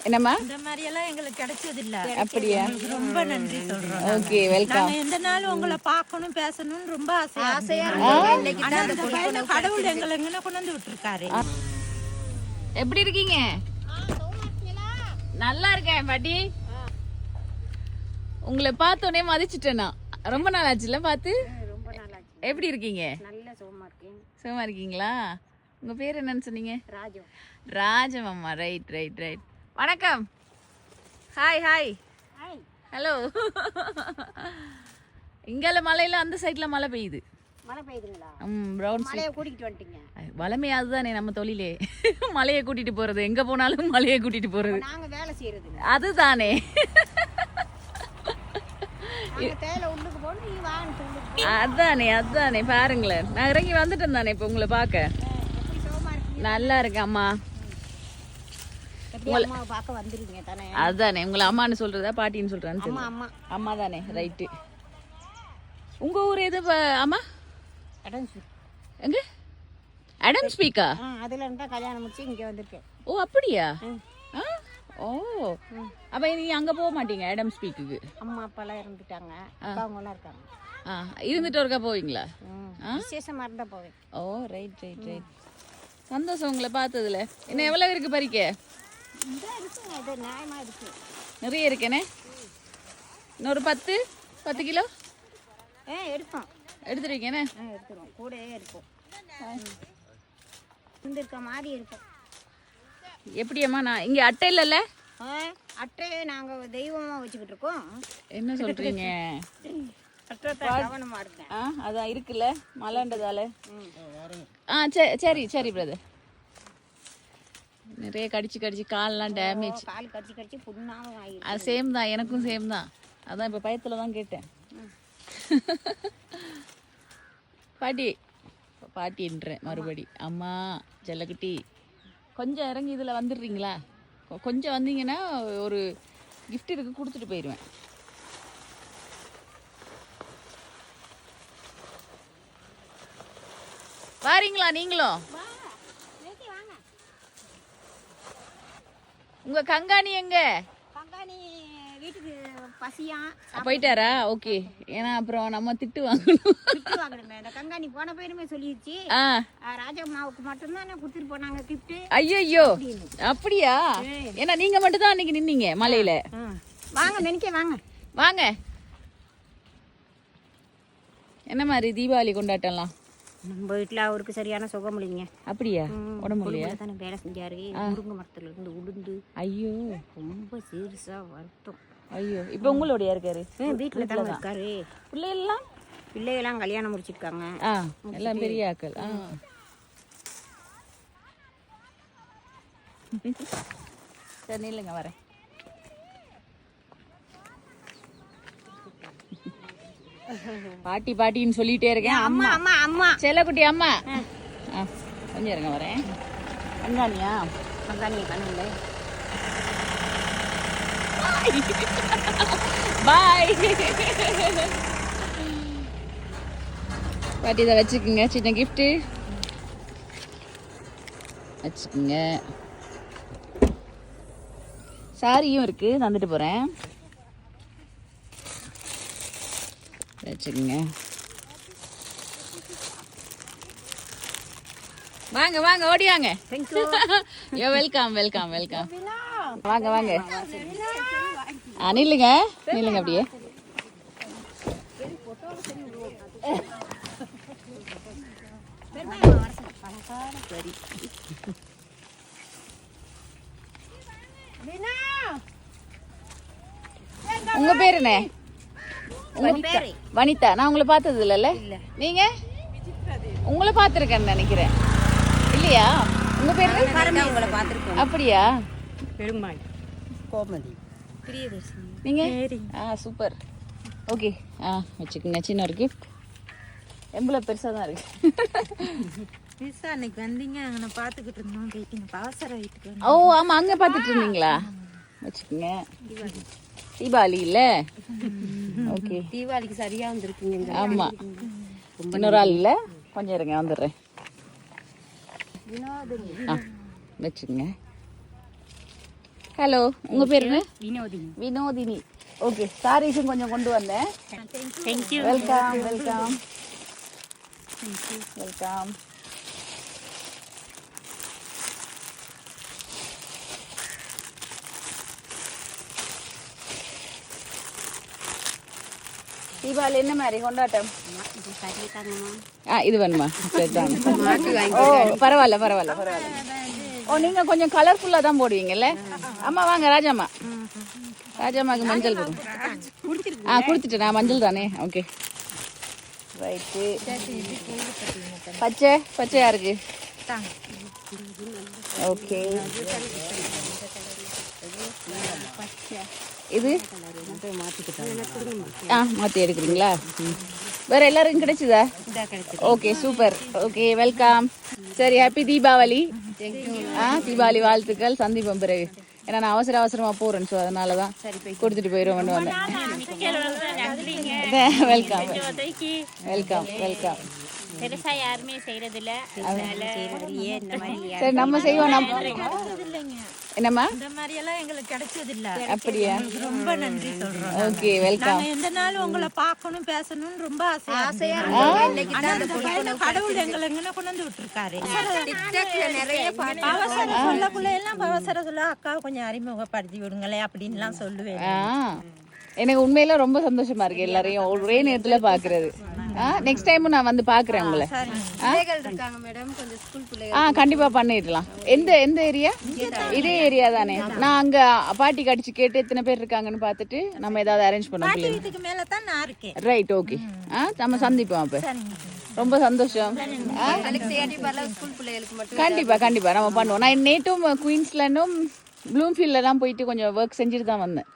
என்னம்மா இந்த மாதிரி எல்லாம் எங்களுக்கு கிடைச்சது இல்ல. அப்படியா? ரொம்ப நன்றி சொல்றோம். Okay, welcome. நாங்க எந்த நாள் உங்களை பார்க்கணும் பேசணும்னு ரொம்ப ஆசையா கடவுள் எங்களை எங்க கொண்டு வந்து விட்டுருக்காரு. எப்படி இருக்கீங்க? நல்லா இருக்கேன் பாட்டி. உங்களை பார்த்தோன்னே மதிச்சிட்டேனா. ரொம்ப நாள் ஆச்சுல பார்த்து. ரொம்ப நாள் ஆச்சு. எப்படி இருக்கீங்க? நல்ல சுகமா இருக்கேன். சுகமா இருக்கீங்களா? உங்க பேர் என்னன்னு சொன்னீங்க? ராஜம். ராஜம் அம்மா. Right right right. வணக்கம். Hi hi. ஹாய். ஹலோ. இங்கால மலையில அந்த சைட்ல மழை பெய்யுது. மழை பெய்யுதுங்களா? பிரவுன் மழையை கூட்டிட்டு வந்துட்டீங்க. வளமே அதுதானே நம்ம தொழிலே. மலையை கூட்டிட்டு போறது, எங்க போனாலும் மலையை கூட்டிட்டு போறது. நாங்க வேலை செய்யறது அதுதானே. தேயிலை உள்ளுக்கு போகணும், நீ வான்னு சொல்லு. அதானே அதானே பாருங்களேன். நான் இறங்கி வந்துட்டேன் தானே இப்ப உங்களை பார்க்க. எப்படி சுகமா இருக்கீங்க? நல்லா இருக்கேன் அம்மா. எப்படி அம்மாவை பார்க்க வந்துருக்கீங்க தானே? அதுதானே உங்களை அம்மான்னு சொல்றதா பாட்டின்னு சொல்றான்னு அம்மா அம்மா அம்மா தானே. ரைட்டு. உங்க ஊர் எது அம்மா? அடன்ஸ். எங்க? அடம் ஸ்பீக்கா? அதுல இருந்தா கல்யாணம் முடிச்சு இங்க வந்திருக்கேன். ஓ அப்படியா? ஓ அப்ப நீங்க அங்க போக மாட்டீங்க அடம் ஸ்பீக்குக்கு? அம்மா அப்பாலாம் இறந்துட்டாங்க, அவங்க எல்லாம் இருக்காங்க. இருந்துட்டு ஒருக்கா போவீங்களா? விசேஷமா இருந்தா போவேன். ஓ ரைட் ரைட் ரைட். சந்தோஷம் உங்களை பார்த்ததுல. என்ன எவ்வளவு இருக்கு பறிக்க? இந்த இருக்குங்க, இது நியாயமா இருக்கு. நிறைய இருக்கேனே. இன்னொரு 10 கிலோ எடுப்போம். எடுத்துருக்கேனே. எடுத்துருவோம், கூடயே இருப்போம். இருந்திருக்க மாதிரி இருக்கும். எப்படியம்மா? நான் இங்க அட்டை இல்லைல்ல? அட்டையை நாங்க தெய்வமா வச்சுக்கிட்டு இருக்கோம். என்ன சொல்றீங்க? கவனமா இருக்கேன். அதான் இருக்குல்ல மழைன்றதால. சரி சரி பிரதர். நிறைய கடிச்சு கடிச்சு கால்லாம் டேமேஜ். கால் கடிச்சு கடிச்சு புண்ணாவும் ஆயிருக்கு. அது சேம் தான், எனக்கும் சேம் தான். அதான் இப்ப பயத்துல தான் கேட்டேன். பாட்டி பாட்டின்றேன் மறுபடி. அம்மா ஜல்லக்குட்டி, கொஞ்சம் இறங்கி இதில் வந்துடுறீங்களா? கொஞ்சம் வந்தீங்கன்னா ஒரு கிஃப்ட் இருக்கு, கொடுத்துட்டு போயிடுவேன். வாரீங்களா நீங்களும்? உங்க கங்காணி எங்க? கங்காணி வீட்டுக்கு பசியா போயிட்டாரா? ஓகே. ஏன்னா அப்புறம் நம்ம திட்டு வாங்கணும். திட்டு வாங்கணுமே. இந்த கங்காணி போன பேருமே சொல்லிடுச்சு. ராஜம்மாவுக்கு மட்டும்தான் கொடுத்துட்டு போனாங்க கிஃப்ட். ஐயோ அப்படியா? ஏன்னா நீங்க மட்டும் தான் அன்னைக்கு நின்னீங்க மலையில. வாங்க நினைக்க வாங்க வாங்க. என்ன மாதிரி தீபாவளி கொண்டாட்டம்லாம்? நம்ம வீட்டுல அவருக்கு சரியான சுகம் இல்லைங்க. அப்படியா? உடம்பு இல்லையா? தானே வேலை செஞ்சாரு. முருங்கை மரத்துல இருந்து உளுந்து. ஐயோ ரொம்ப சீரியஸா வருத்தம். ஐயோ. இப்ப உங்களுடைய இருக்காரு? வீட்டுல தான் இருக்காரு. பிள்ளைகள்லாம் கல்யாணம் முடிச்சிருக்காங்க. எல்லாம் பெரிய ஆக்கள். சரி இல்லைங்க வரேன். பாட்டி பாட்டின்னு சொல்லிட்டே இருக்கேன். அம்மா அம்மா அம்மா செல்லக்குட்டி அம்மா. கொஞ்சம் இருங்க வரேன். கங்காணியா? கங்காணியை கண்ணுல பாய். பாட்டி இதை வச்சுக்கோங்க, சின்ன கிஃப்ட்டு வச்சுக்கோங்க. சாரியும் இருக்கு, தந்துட்டு போறேன். வச்சுக்கோங்க. வாங்க வாங்க ஓடி வாங்க. யோ வெல்கம் வெல்கம் வெல்கம். வாங்க வாங்க. நில்லுங்க நில்லுங்க அப்படியே. உங்க பேரு என்ன? வனிதா. நான் உங்களை பார்த்தது இல்லைல்ல? நீங்க? உங்களை பார்த்துருக்கேன்னு நினைக்கிறேன். இல்லையா? உங்க பேரு? உங்களை பார்த்துருக்கோம். அப்படியா? பெருமாள். கோமதி. பிரியதர்ஷினி. நீங்க? சூப்பர். ஓகே. வச்சுக்கோங்க, சின்ன ஒரு கிஃப்ட். எவ்வளவு பெருசா தான் இருக்கு. அன்னைக்கு வந்தீங்க, அங்கே பார்த்துக்கிட்டு இருந்தோம். கேட்டீங்க பாசர வீட்டுக்கு. ஓ ஆமா, அங்க பார்த்துட்டு இருந்தீங்களா? வச்சுக்கோங்க. தீபாவளி இல்ல? ஓகே. தீபாவளிக்கு சரியா வந்திருக்கீங்க. ஆமா. இன்னொரு ஆள் இல்ல, கொஞ்சம் இருங்க வந்துடுறேன். வச்சுக்கோங்க. ஹலோ உங்கள் பேர் என்ன? வினோதினி. வினோதினி. ஓகே, சாரீஸும் கொஞ்சம் கொண்டு வந்தேன். Thank you. Welcome welcome welcome. Deepavali என்ன மாதிரி கொண்டாட்டம்? இது வேணுமா? ஓ பரவாயில்ல பரவாயில்ல பரவாயில்ல. ஓ நீங்கள் கொஞ்சம் கலர்ஃபுல்லாக தான் போடுவீங்கல்ல? அம்மா வாங்க ராஜாம்மா. ராஜாம்மாவுக்கு மஞ்சள் கொடுங்க. கொடுத்துட்டேன் நான், மஞ்சள் தானே. Okay right. பச்சை பச்சையா இருக்கு. ஓகே இது மாற்றி எடுக்கிறீங்களா? வேற எல்லாருக்கும் கிடைச்சதா? Okay super. Okay welcome. சரி ஹாப்பி தீபாவளி. தீபாவளி வாழ்த்துக்கள். சந்திப்போம் பிறகு. ஏன்னா நான் அவசரமாக போகிறேன், ஸோ அதனால தான் கொடுத்துட்டு போயிடுவோம்னு வந்தேன். Welcome welcome welcome. பெருசா யாருமே செய்யறதில்ல. சரி நம்ம செய்வோம். என்னம்மா? இந்த மாதிரி எல்லாம் எங்களுக்கு கிடைச்சது இல்ல. அப்படியா? ரொம்ப நன்றி சொல்றோம். Okay welcome. எந்த நாளும் உங்களை பார்க்கணும் பேசணும்னு ரொம்ப ஆசையா கடவுள் எங்களை எங்க கொண்டு வந்து விட்டுருக்காரு. அவசரம் சொல்லக்குள்ள எல்லாம் அவசரம் சொல்ல அக்காவை கொஞ்சம் அறிமுகப்படுத்தி விடுங்களேன் அப்படின்லாம் சொல்லுவேன். எனக்கு உண்மையில ரொம்ப சந்தோஷமா இருக்கு எல்லாரையும் ஒரே நேரத்துல பாக்குறது. நெக்ஸ்ட் டைம் நான் வந்து பாக்குறேன் உங்களை. கண்டிப்பா பண்ணிடலாம். எந்த ஏரியா? இதே ஏரியா தானே? நான் அங்க பாட்டி கடிச்சு கேட்டு எத்தனை பேர் இருக்காங்கன்னு பாத்துட்டு நம்ம ஏதாவது அரேஞ்ச் பண்ணோம். வீட்டுக்கு மேல தான் நான் இருக்கேன். Right okay. நம்ம சந்திப்போம் அப்ப. ரொம்ப சந்தோஷம். கண்டிப்பா கண்டிப்பா நம்ம பண்ணுவோம். நான் நேற்றும் குயின்ஸ்லாண்டும் ப்ளூம்ஃபீல்ட்லாம் போயிட்டு கொஞ்சம் ஒர்க் செஞ்சுட்டு தான் வந்தேன்.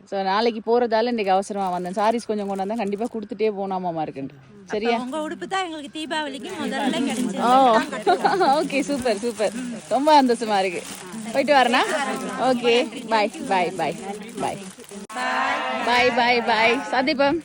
ஸோ நாளைக்கு போகிறதால இன்றைக்கி அவசரமாக வந்தேன். சாரீஸ் கொஞ்சம் கொண்டு வந்தேன். கண்டிப்பாக கொடுத்துட்டே போனாமாமா இருக்குன்ட்டு. சரியா? உங்கள் உடுப்பு தான் எங்களுக்கு தீபாவளிக்கு முதல்ல கிடைச்சது. Okay super super. ரொம்ப சந்தோஷமாக இருக்குது. போயிட்டு வரேனா? ஓகே பாய் பாய் பாய் பாய் பாய் பாய் பாய். சந்திப்போம்.